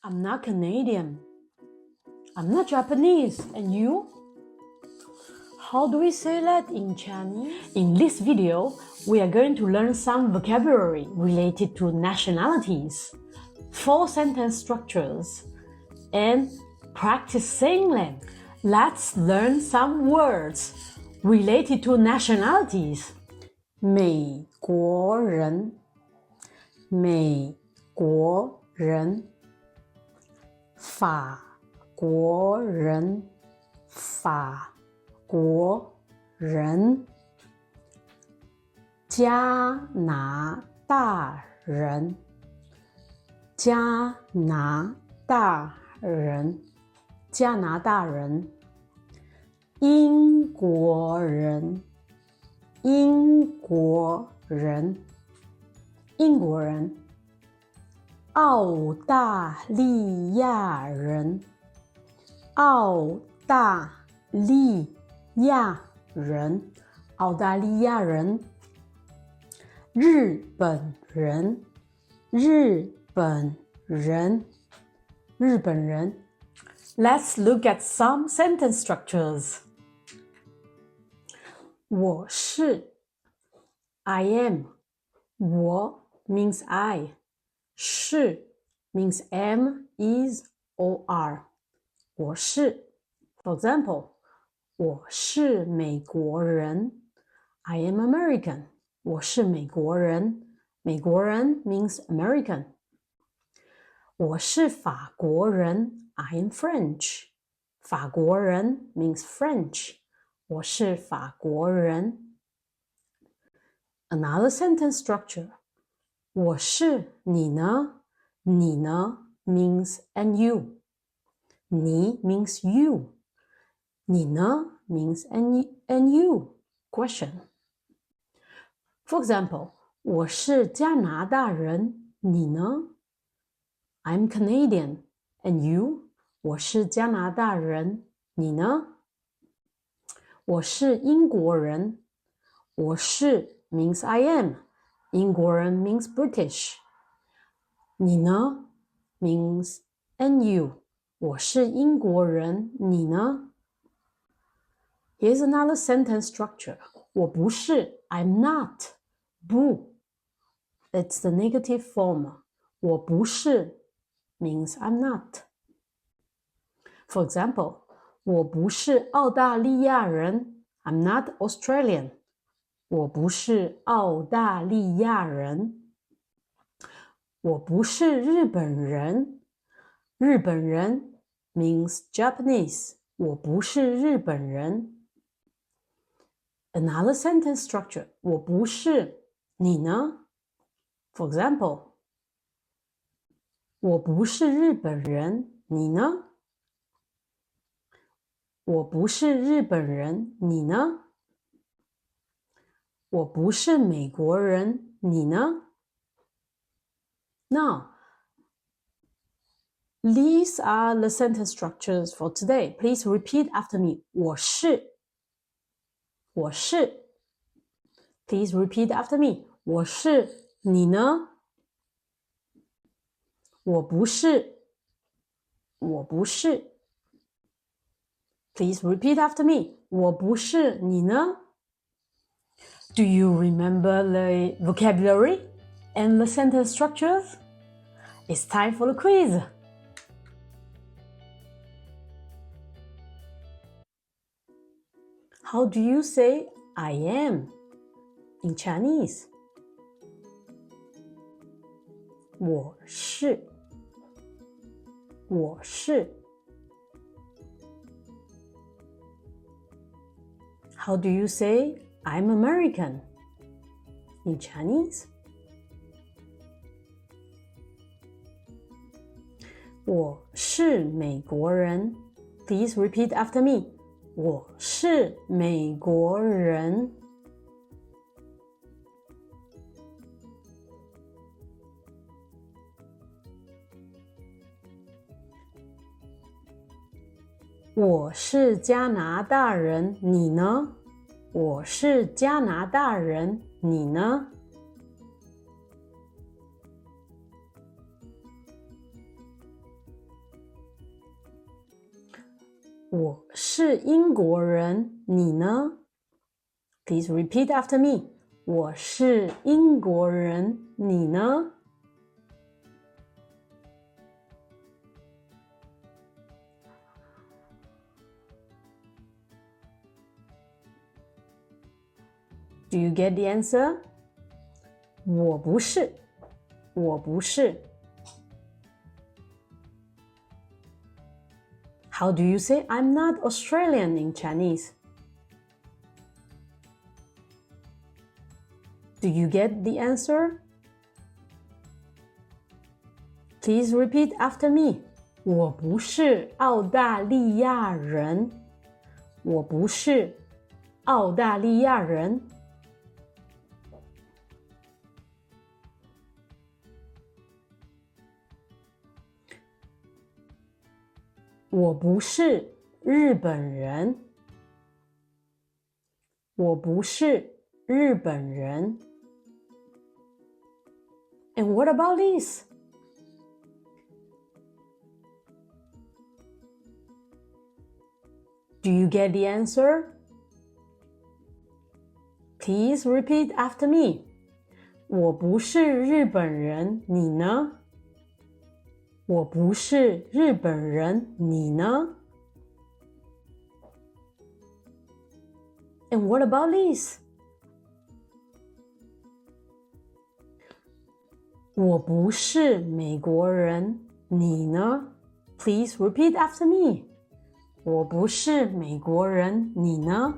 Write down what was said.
I'm not Canadian. I'm not Japanese. And you? How do we say that in Chinese? In this video, we are going to learn some vocabulary related to nationalities, 4 sentence structures, and practice saying them. Let's learn some words related to nationalities. 美国人，美国人，法国人，法国人，加拿大人，加拿大人，加拿大人，英国人，英国人，英国人，澳大利亚人，澳大利亚人，澳大利亚人，日本人，日本人，日本人。Let's look at some sentence structures. 我是 I am. 我 means I. 是 means am, is, or are. 我是 For example, 我是美国人 I am American. 我是美国人美国人 means American. 我是法国人 I am French. 法国人 means French. 我是法国人。Another sentence structure. 我是你呢？你呢 means and you. 你 means you. 你呢 means and you. Question. For example, 我是加拿大人，你呢？ I'm Canadian. And you? 我是加拿大人，你呢？我是英国人。我是 means I am. 英国人 means British. 你呢 means and you. 我是英国人，你呢？ Here's another sentence structure. 我不是 I'm not. 不 It's the negative form. 我不是 means I'm not. For example, 我不是澳大利亚人 I'm not Australian. 我不是澳大利亚人。我不是日本人。日本人 means Japanese. 我不是日本人。Another sentence structure. 我不是，你呢？ For example, 我不是日本人，你呢？我不是日本人，你呢？我不是美国人，你呢？ Now, these are the sentence structures for today. Please repeat after me. 我是，我是。Please repeat after me. 我是，你呢？我不是，我不是。Please repeat after me. 我不是，你呢？ Do you remember the vocabulary and the sentence structures? It's time for the quiz. How do you say I am in Chinese? 我是，我是。How do you say I'm American in Chinese? 我是美国人。Please repeat after me. 我是美国人。我是加拿大人，你呢？我是加拿大人，你呢？我是英国人，你呢？ Please repeat after me. 我是英国人，你呢？ Do you get the answer? 我不是，我不是。How do you say I'm not Australian in Chinese? Do you get the answer? Please repeat after me. 我不是澳大利亚人，我不是澳大利亚人。我不是日本人，我不是日本人。And what about this? Do you get the answer? Please repeat after me. 我不是日本人，你呢？我不是日本人，你呢？ And what about this? 我不是美国人，你呢？ Please repeat after me. 我不是美国人，你呢？